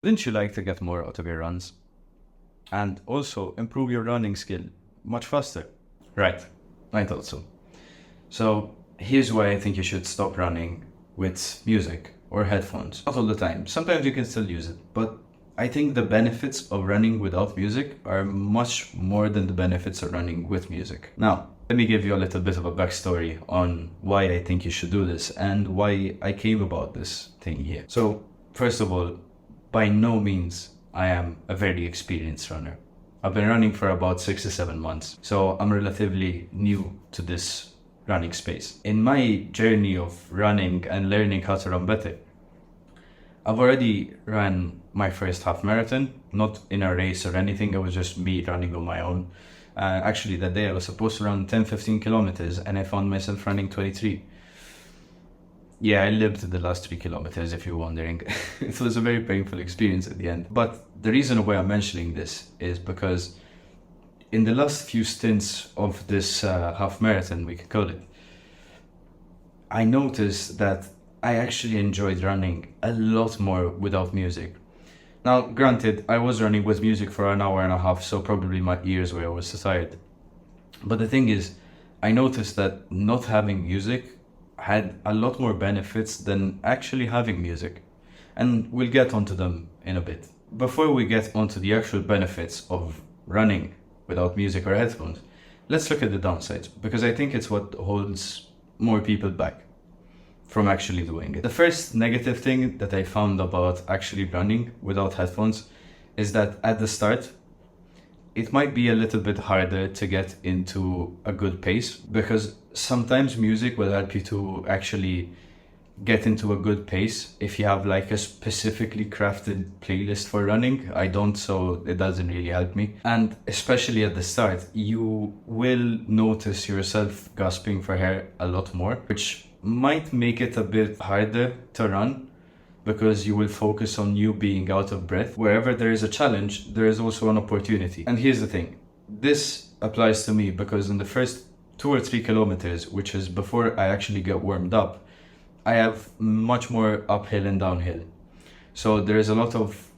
Wouldn't you like to get more out of your runs? And also improve your running skill much faster? Right, I thought so. So here's why I think you should stop running with music or headphones. Not all the time. Sometimes you can still use it, but I think the benefits of running without music are much more than the benefits of running with music. Now, let me give you a little bit of a backstory on why I think you should do this and why I came about this thing here. So, first of all, by no means I am a very experienced runner. I've been running for about 6 to 7 months, so I'm relatively new to this running space. In my journey of running and learning how to run better, I've already ran my first half marathon, not in a race or anything. It was just me running on my own. Actually, that day I was supposed to run 10-15 kilometers and I found myself running 23. Yeah, I lived the last 3 kilometers, if you're wondering. It was a very painful experience at the end. But the reason why I'm mentioning this is because in the last few stints of this half marathon, we could call it, I noticed that I actually enjoyed running a lot more without music. Now, granted, I was running with music for an hour and a half, so probably my ears were always so tired. But the thing is, I noticed that not having music had a lot more benefits than actually having music. And we'll get onto them in a bit. Before we get onto the actual benefits of running without music or headphones, let's look at the downsides, because I think it's what holds more people back from actually doing it. The first negative thing that I found about actually running without headphones is that at the start, it might be a little bit harder to get into a good pace, because sometimes music will help you to actually get into a good pace if you have like a specifically crafted playlist for running. I don't, so it doesn't really help me. And especially at the start, you will notice yourself gasping for air a lot more, which might make it a bit harder to run, because you will focus on you being out of breath. Wherever there is a challenge, there is also an opportunity. And here's the thing, this applies to me because in the first 2 or 3 kilometers, which is before I actually get warmed up, I have much more uphill and downhill. So there is a lot of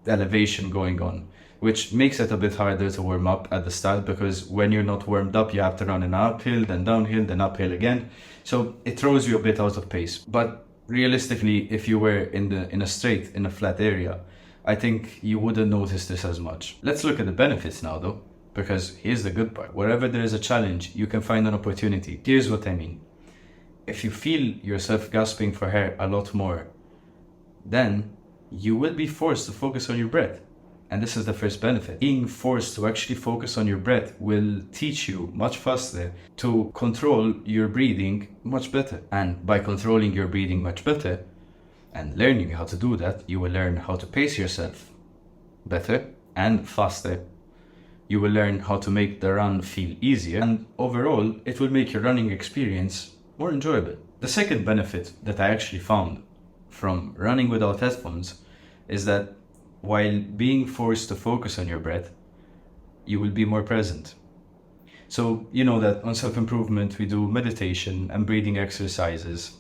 elevation going on, which makes it a bit harder to warm up at the start, because when you're not warmed up, you have to run an uphill, then downhill, then uphill again. So it throws you a bit out of pace. But realistically, if you were in a flat area, I think you wouldn't notice this as much. Let's look at the benefits now though, because here's the good part. Wherever there is a challenge, you can find an opportunity. Here's what I mean. If you feel yourself gasping for air a lot more, then you will be forced to focus on your breath. And this is the first benefit. Being forced to actually focus on your breath will teach you much faster to control your breathing much better. And by controlling your breathing much better and learning how to do that, you will learn how to pace yourself better and faster. You will learn how to make the run feel easier, and overall, it will make your running experience more enjoyable. The second benefit that I actually found from running without headphones is that while being forced to focus on your breath, you will be more present. So, you know that on self-improvement, we do meditation and breathing exercises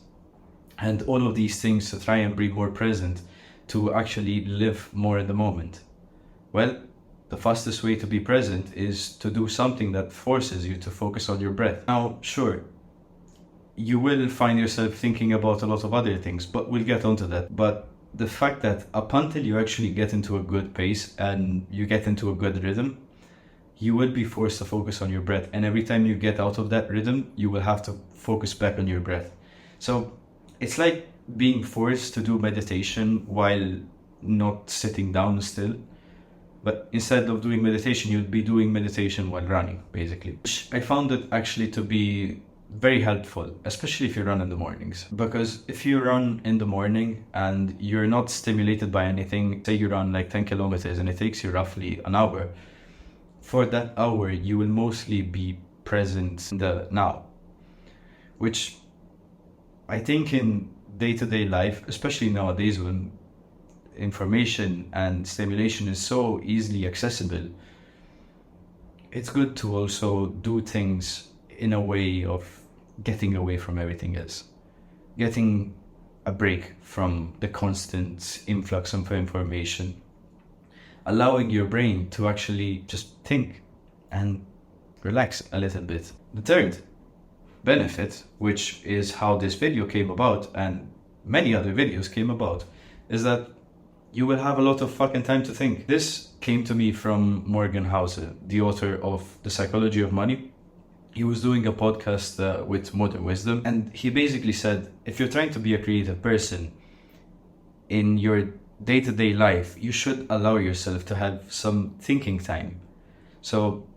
and all of these things to try and be more present, to actually live more in the moment. Well, the fastest way to be present is to do something that forces you to focus on your breath. Now, sure, you will find yourself thinking about a lot of other things, but we'll get onto that. But the fact that up until you actually get into a good pace and you get into a good rhythm, you will be forced to focus on your breath. And every time you get out of that rhythm, you will have to focus back on your breath. So it's like being forced to do meditation while not sitting down still. But instead of doing meditation, you'd be doing meditation while running, basically. Which I found it actually to be very helpful, especially if you run in the mornings. Because if you run in the morning and you're not stimulated by anything, say you run like 10 kilometers and it takes you roughly an hour, for that hour you will mostly be present in the now. Which I think in day-to-day life, especially nowadays when information and stimulation is so easily accessible, it's good to also do things in a way of getting away from everything else. Getting a break from the constant influx of information, allowing your brain to actually just think and relax a little bit. The third benefit, which is how this video came about and many other videos came about, is that you will have a lot of fucking time to think. This came to me from Morgan Housel, the author of The Psychology of Money. He was doing a podcast with Modern Wisdom, and he basically said, if you're trying to be a creative person in your day-to-day life, you should allow yourself to have some thinking time. So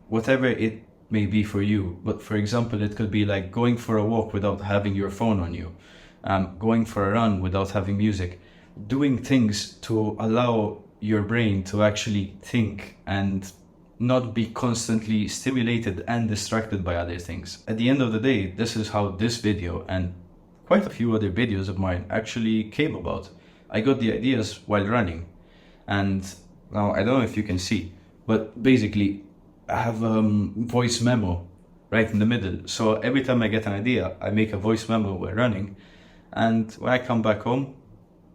whatever it may be for you, but for example, it could be like going for a walk without having your phone on you, going for a run without having music, doing things to allow your brain to actually think and not be constantly stimulated and distracted by other things. At the end of the day, this is how this video and quite a few other videos of mine actually came about. I got the ideas while running, and now I don't know if you can see, but basically I have a voice memo right in the middle. So every time I get an idea, I make a voice memo while running, and when I come back home,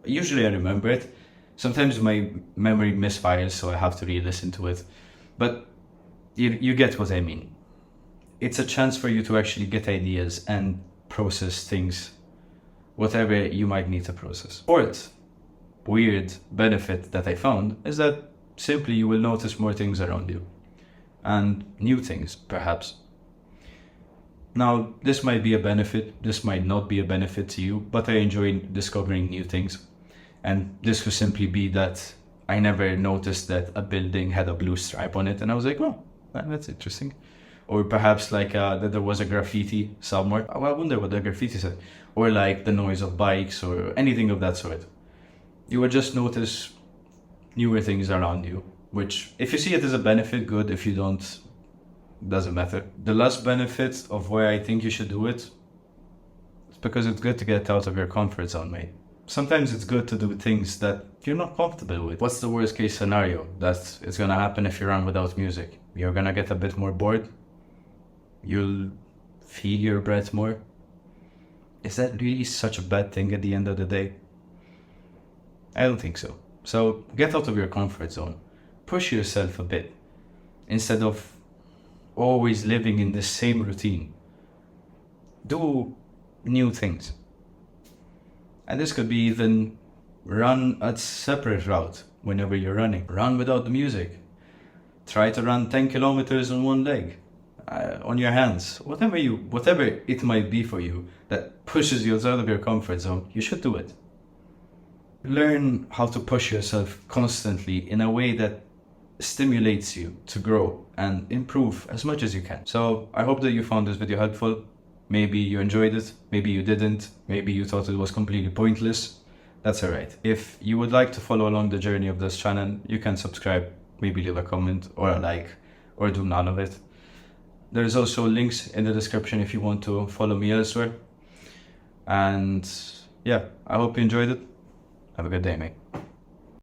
usually I remember it. Sometimes my memory misfires, so I have to re-listen to it. But you get what I mean. It's a chance for you to actually get ideas and process things, whatever you might need to process. Fourth weird benefit that I found is that simply you will notice more things around you. And new things, perhaps. Now, this might be a benefit, this might not be a benefit to you, but I enjoy discovering new things. And this could simply be that I never noticed that a building had a blue stripe on it, and I was like, oh, that's interesting. Or perhaps like that there was a graffiti somewhere. Oh, I wonder what the graffiti said. Or like the noise of bikes or anything of that sort. You will just notice newer things around you, which if you see it as a benefit, good. If you don't, doesn't matter. The last benefit of why I think you should do it is because it's good to get out of your comfort zone, mate. Sometimes it's good to do things that you're not comfortable with. What's the worst case scenario that is gonna happen if you run without music? You're gonna get a bit more bored. You'll feel your breath more. Is that really such a bad thing at the end of the day? I don't think so. So get out of your comfort zone. Push yourself a bit instead of always living in the same routine. Do new things. And this could be even run a separate route whenever you're running. Run without the music. Try to run 10 kilometers on one leg, on your hands. Whatever it might be for you that pushes you out of your comfort zone, you should do it. Learn how to push yourself constantly in a way that stimulates you to grow and improve as much as you can. So I hope that you found this video helpful. Maybe you enjoyed it, maybe you didn't, maybe you thought it was completely pointless. That's alright. If you would like to follow along the journey of this channel, you can subscribe, maybe leave a comment or a like, or do none of it. There's also links in the description if you want to follow me elsewhere. And yeah, I hope you enjoyed it. Have a good day, mate.